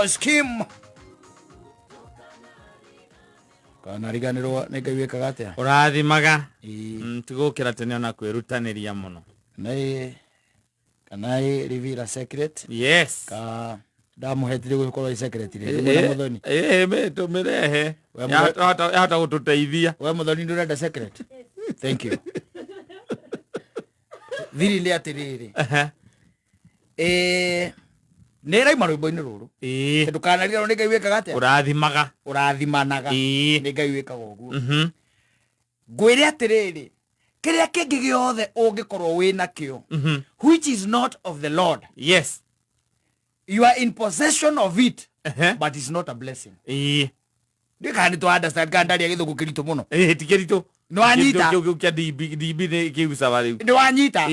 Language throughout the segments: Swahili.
scheme kana riganirwo nigaiweka gatia urathimaga tigukira tene ona kwirutaniria muno kana reveal secret yes ka ndamuhetire gukorwo secret ri muthoni me tumirehe hata gututeithia we muthoni ndurenda secret thank you thiri le atiriri nera marwimbo-ini ruru ndukanariganwo ni Ngai wikaga atia urathimanaga ni Ngai wikaga uguo ngwire atiriri kiria kingi giothe ungikorwo wina kio which is not of the Lord, yes, you are in possession of it, but it's not a blessing. Ndikani to understand kandari ya githugu kirito muno tikirito no anyita kya DB ne kiusa bari no anyita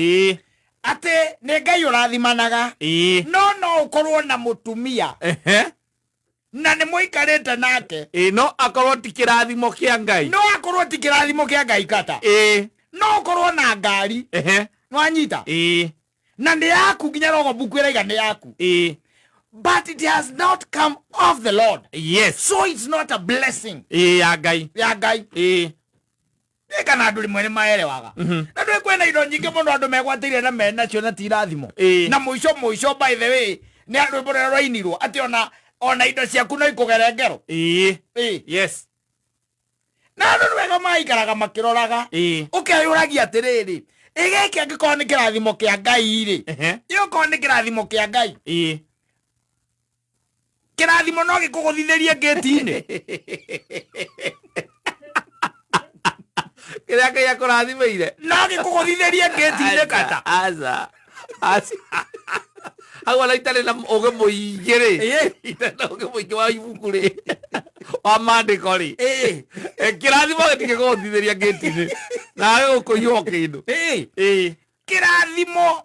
ate ne Ngai urathimanaga no ukorwo na mutumia na ne muikarete nake no akorwo tikirathimo kia Ngai no akorwo tikirathimo kia Ngai kata no ukorwo na ngari no anyita na ndi yaku nginya rogo buku iraiga ni yaku but it has not come of the Lord, yes, so it's not a blessing ya Ngai kana nduri mwene maere waga na ndwe kwena indo nyinge muno andu megwatire na mena cio na tirathimo na muico by the way ni andu borero inirwo ati ona indo ciaku no ikugerengero yes na andu wega maikaraga makiroraga ukeyuragia atiriri igiki angikorwo ni kirathimo kia Ngai ri iyo ni kirathimo kia Ngai kirathimo no gikuguthitherie gate-ini kiria Ngai akurathimeire no gikuguthitherie gate-ini kata aza agora itale na oge muigire itana oge muigi wa ibuku ri wa mandiko ri kirathimo gikuguthitherie gate-ini na gukuiywo kindu kirathimo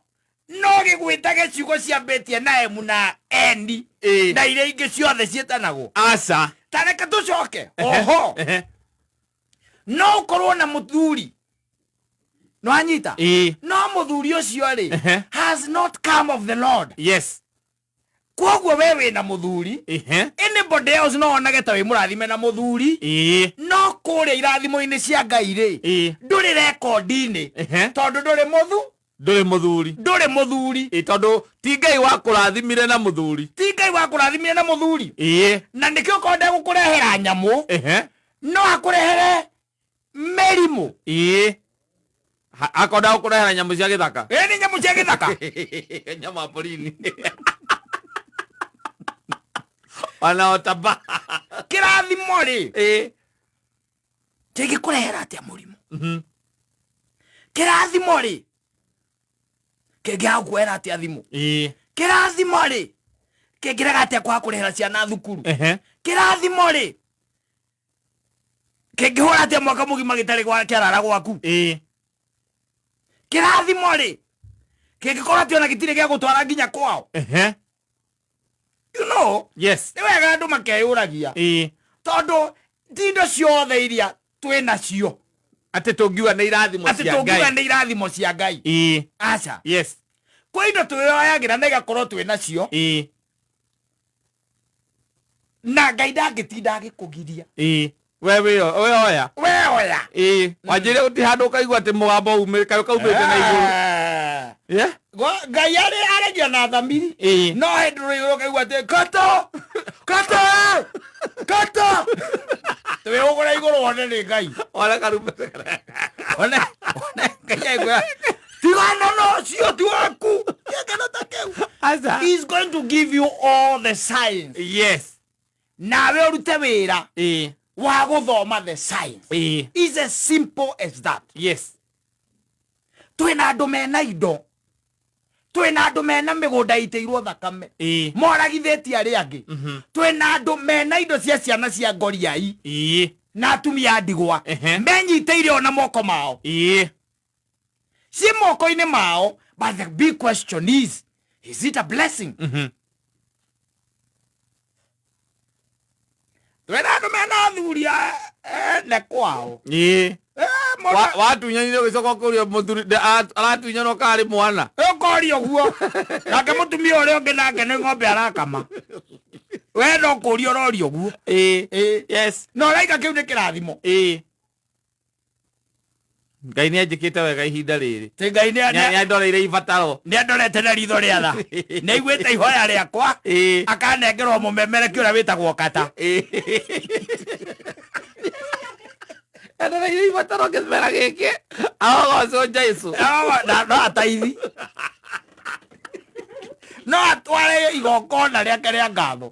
no gigwita gicigo cia betia na emu na endi na iria ingi ciothe cietanago asa tareka tucoke oho no ukorwo na muthuri no anyita no muthuri ucio ri has not come of the Lord, yes, kwoguo wewe na muthuri anybody else no onage ta we murathime na muthuri no kuria irathimo-ini cia Ngai ri nduri record-ini tondu nduri muthuri tondu ti Ngai wakurathimire na muthuri na nikio konde gukurehera nyamu no akurehere merimu akonda gukurehera nyamu cia githaka ni nyamu cia githaka nyama porini ana otaba kirathimo ri kingikurehera atia murimu kirathimo ri kingiakwera atia thimu kirathimo ri kingiraga atia kwa kurehera ciana thukuru kirathimo ri kingihura atia mwaka mugima gitari gwa kiarara gwaku kirathimo ri kingikorwo atia na gitire gia gutwara nginya kwao you know, yes, ni wega andu makeyuragia tondu ndindo ciothe iria twina cio ati tungiuga ni irathimo cia Ngai acha, yes, kwa indo tuyoyagira na igakorwo twina cio na Ngai ndangitinda agikugiria wewe oya wajire uti handu kaigua ati mugambo umika kaumite na iguru Ngai aregia na thamiri no hinduru iguru kaigua ati kata twe ugura iguru wone ni Ngai ona karume ona Ngai aigua tigana no cio ti waku yekana takeu asa he's going to give you all the signs, yes, nawe urute wira wa guthoma the signs is as simple as that, yes. twina andu mena indo twina andu mena migunda iteirwo thakame moragitheti ari angi twina andu mena indo cia ciana cia ngoriai na atumia ndigwa menyiteire ona moko mao si moko-ini mao, but the big question is it a blessing? Twina andu mena thuria ne kwao watu nyanire gicoko kurio muthuri aratu nyano kari mwana rori oguo nake mutumia uri ungi nake ni ng'ombe arakama we no kurio rori oguo yes no raika kiu ni kirathimo Ngai nĩ anjĩkĩte wega ihinda rĩrĩ. Ti Ngai nĩ andoreire ibataro. Nĩ andorete na ritho rĩa tha. Nĩ aiguĩte ihoya rĩakwa. Akanengerwo mũmemerekia ũrĩa wĩtagwo kata. Andoreire ibataro kĩmera gĩkĩ. Ahogocwo Jesũ. No ataithi. No atware igongona rĩake rĩa ngatho.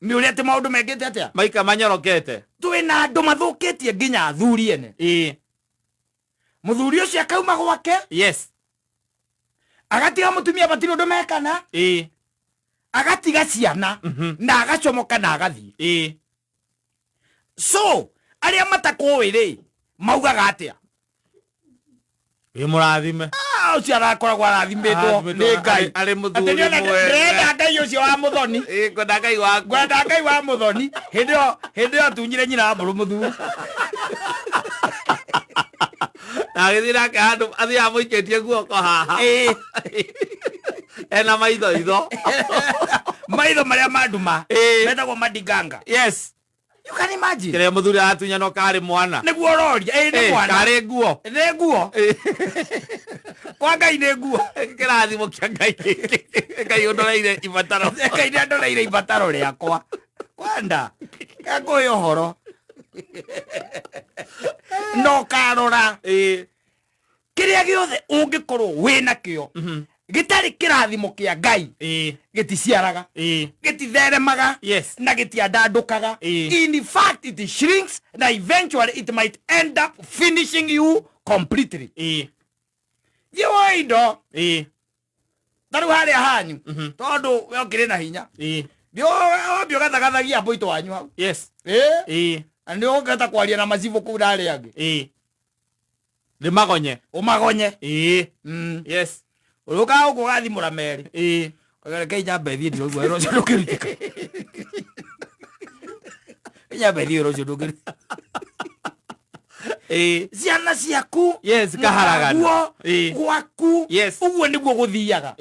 Nĩ ũrĩa atĩ maũndũ mekĩte atĩa? Maika manyorokete. Twĩna andũ mathũkĩtie nginya athuri ene. Mũthuri ũcio akauma gwake. Yes. Agatiga mũtumia matirĩ ũndũ mekana. Agatiga ciana. Na agacomoka na agathiĩ. So, arĩa matakũĩ rĩ, maugaga atĩa? Wĩ mũrathime. Ũcio arakoragwo arathimĩtwo nĩ Ngai. Arĩ mũthuri mwega. Ndĩrenda Ngai ũcio wa mũthoni. Ngwenda Ngai waku. Ngwenda Ngai wa mũthoni. Hĩndĩ ĩyo tunyire nyina wa mbũrũ mũthuri. Na gĩthiĩ nake handũ athiaga mũikĩtie guoko haha. Ena maitho itho. Maitho marĩa manduma. Metagwo madiganga. Yes. You can imagine. Kĩrĩa mũthuri aratunya no karĩ mwana. Nĩguo roria. Nĩ mwana. Karĩ nguo. Nĩ nguo. Kwa Ngai nĩ nguo. Kĩrathimo kĩa Ngai. Ngai ũndoreire ibataro. Ngai nĩ andoreire ibataro rĩakwa. Kwenda. Ngakũhe ũhoro. No karora. Kĩrĩa gĩothe ũngĩkorwo wĩna kĩo. Gĩtarĩ kĩrathimo kĩa Ngai. Gĩticiaraga. Gĩtitheremaga. Na gĩtiandandũkaga. In fact, it shrinks na eventually it might end up finishing you completely. Yiwa indo. Taru harĩa hanyu. Tondũ we ũkĩrĩ na hinya. Ndio gathagathagia mbũitũ wanyu hau. Yes. Ndio ũngĩhota kwaria na macibũ kũu narĩ angĩ. Nĩ magonye. Ũmagonye. Yes. Ũrũkaga ũguo gathimũra merĩ. Kagereke nyambe thiĩ ndĩroigua wĩra ũcio ndũkĩrutĩka. Nyambe thiĩ wĩra ũcio ndũkĩrutĩka. Ciana ciaku. Yes, kaharagana. Gwaku. Yes. Ũguo nĩguo gũthiaga.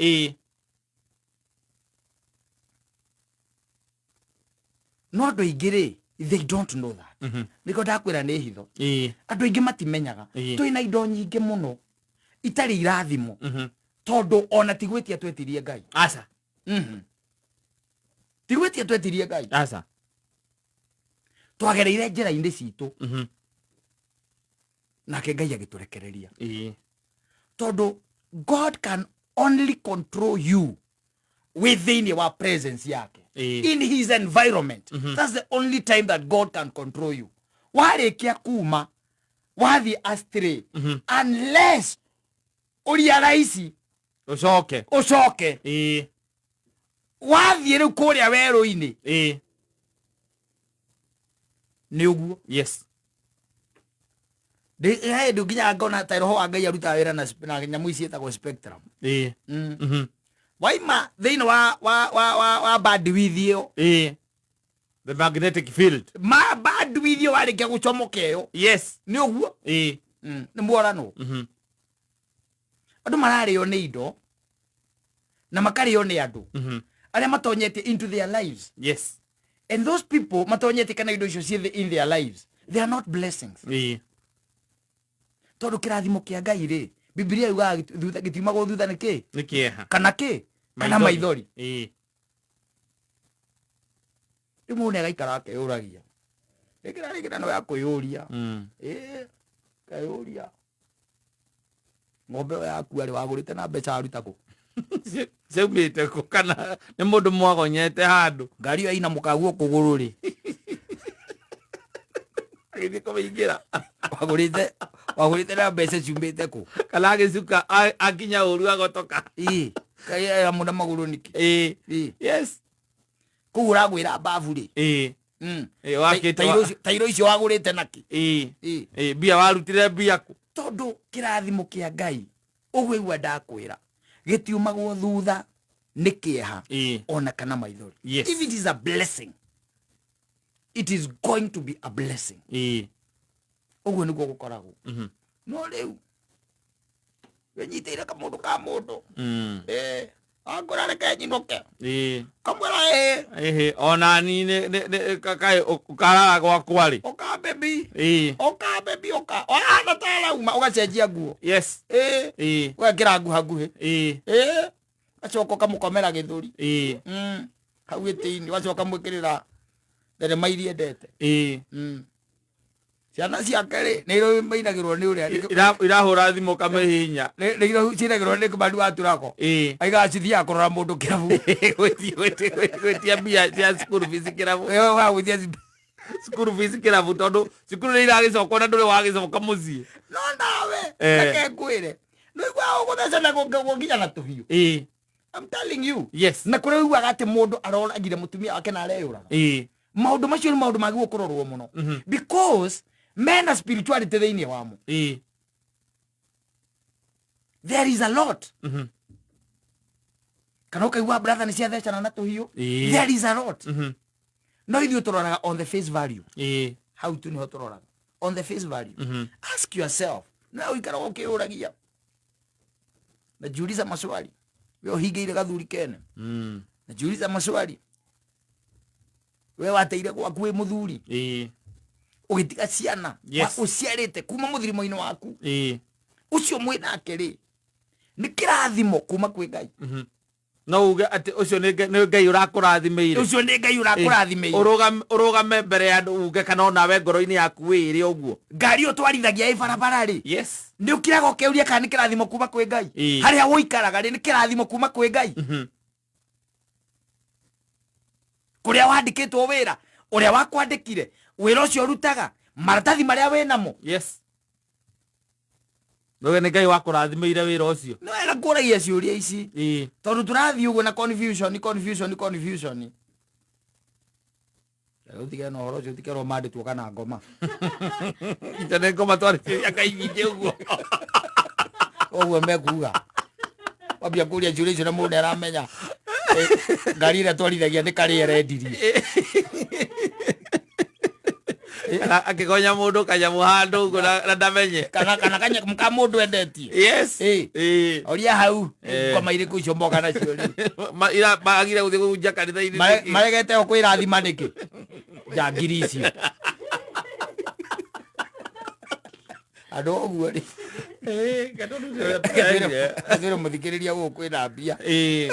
No andũ aingĩ rĩ, they don't know that. Nĩko ndakwĩra nĩ hitho. Andũ aingĩ matimenyaga. Twĩna indo nyingĩ mũno itarĩ irathimo. Tondũ ona tigwĩtia twetirie Ngai. Aca. Tigwĩtia twetirie Ngai. Aca. Twagereire njĩra-inĩ citũ. Nake Ngai agĩtũrekereria. Tondũ God can only control you within your presence yake. In his environment. That's the only time that God can control you. Warĩkia kuma wathiĩ astray unless ũria raici Ucoke. Wathiĩ rĩu kũrĩa werũ-inĩ. Nĩ ũguo. Yes. Ndũ nginya ngona ta roho wa Ngai arutaga wĩra na nyamũ ici ĩtagwo spectrum. Waima thĩinĩ wa bandwidth ĩyo. The magnetic field. Bandwidth ĩyo warĩkia gũcomoka ĩyo. Yes. Nĩ ũguo. Nĩ muorano. Andũ mararĩo nĩ indo na makarĩo nĩ andũ arĩa matonyete into their lives. Yes. And those people matonyete kana indo icio ciothe in their lives, they are not blessings. Tondũ kĩrathimo kĩa Ngai rĩ, Biblia yugaga gĩtiumagwo thutha nĩ kĩ? Nĩ kĩeha. Kana kĩ? Kana maithori. Rĩu mũndũ agaikara akeyũragia. Ĩkĩra rĩkĩrano ya kwĩyũria. Kayũria. Ng'ombe yaku arĩ wagũrĩte na mbeca aruta kũ? Ciaumĩte kũ kana nĩ mũndũ mwagonyete handũ? Ngari ĩyo ĩna mũkaguo kũgũrũ rĩ. Agĩthiĩ kũmĩingĩra. Wagũrĩte na mbeca ciumĩte kũ? Kana agĩcuka akinya ũru agotoka. Kaya mũndũ magũrũ nĩkĩ? Yes. Kũu ũragwĩra mbabu rĩ. Tairo icio wagũrĩte nakĩ? Mbia warutire mbia kũ? Tondũ kĩrathimo kĩa Ngai ũguo igua ndakwĩra gĩtiumagwo thutha nĩ kĩeha ona kana maithori. If it is a blessing, it is going to be a blessing. Ũguo nĩguo gũkoragwo. No rĩu wenyiteire kamundu ka mundu angora reke nyinoke kamwera ona ni ne kakai ukara gwakwa ri oka baby oka ana tala uma ugacenjia nguo yes ugakira nguo haguhi acoka kamukomera githuri hau itini wacoka mwikirira thenema iria endete ciana ciake ri nä irå mainagärwo nä å rä a irahå thimo kamehinya nä irå cinagärwo nä kåmani wa turako aigaga cithiaga kå rora må ndå kä rabu gwä tia mbia cia cukuru bici kä rabu wagwä tia cukuru bici kä rabu tondå cukuru nä iragä cokwo na ndå rä wagä coka må ciä no nawe reke ngwä re nä igua gå gå thecana gå nginya na tå hiå I'm telling you yes na kå rä ugaga atä må ndå aroragire må tumia wake na areyå raga maå ndå macio nä maå ndå magä gå kå rorwo må no because mena spirituality thä inä wamo there is a lot kana ukaigua brother nä ciathecana na tå hiå there is a lot no ithuä tå roraga on the face value hau tu nä ho tå roraga on the face value ask yourself na uikara å kä å ragia na jiuliza maswali we ũhingĩire gathuri kene na jiuliza maswali we wateire gwaku wĩ mũthuri ũgĩtiga ciana ũciarĩte kuma mũthirimo-inĩ waku ũcio mwĩ nake rĩ nĩ kĩrathimo kuma kwĩ Ngai no uge atä ũcio nĩ Ngai ũrakũrathimĩire ũcio nĩ Ngai ũrakũrathimĩire ũrũgame mbere ya andũ uge kana onawe ngoro-inĩ yaku wĩre ũguo ngari ũtwarithagia ĩ barabara rĩ yes nĩ ũkĩraga ũkĩũria kana nĩ kĩrathimo kuma kwĩ Ngai harĩa wũikaraga rĩ nĩ kĩrathimo kuma kwĩ Ngai kũrĩa wandĩkĩtwo wĩra ũrĩa wakwandĩkire wĩra ũcio ũrutaga maratathi marĩa wĩ namo yes nowe nĩ Ngai wakũrathimĩire wĩra ũcio no wega kũragia ciũria ici tondũ tũrathiĩ ũguo na confusion utige no horo cio tikerwo mandĩtwo kana ngoma ita nĩ ngoma twarĩcia Ngai nyingĩ ũguo ũguo mekuga wambia kũria ciũria icio na mũndũ nĩ aramenya ngari ĩrĩa twarithagia nĩ karĩ arendirie akĩgonya mũndũ kanyamũ handũ ũguo na ndamenye kana kanyamũ ka mũndũ endetie yes oria hau ngoma irĩkũ icio moka nacio rĩ magire gũthiĩ kũhunjia kanitha-inĩ maregete o kwĩrathima nĩkĩ njangiri icio andũ ũguo rĩ gatũrĩ mũthikĩrĩria gũkũ kwĩna mbia